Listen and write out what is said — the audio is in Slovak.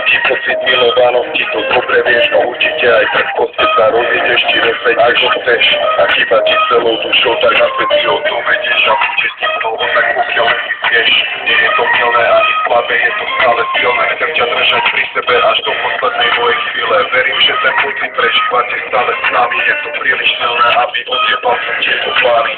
Ti pocit milovanosti, to dobre vieš, no určite aj tak v koste sa rozídeš, či rozvedieš, ako chceš. A chýba ti celou dušou, tak na svet si o to vedieš a budeš ti mnoho, tak pokiaľ len si vieš. Nie je to milné ani slabé, je to stále silné. Chcem ťa držať pri sebe až do poslednej mojej chvíle. Verím, že ten pocit prežívate stále s nami. Je to príliš silné, aby odjebal som tieto plány.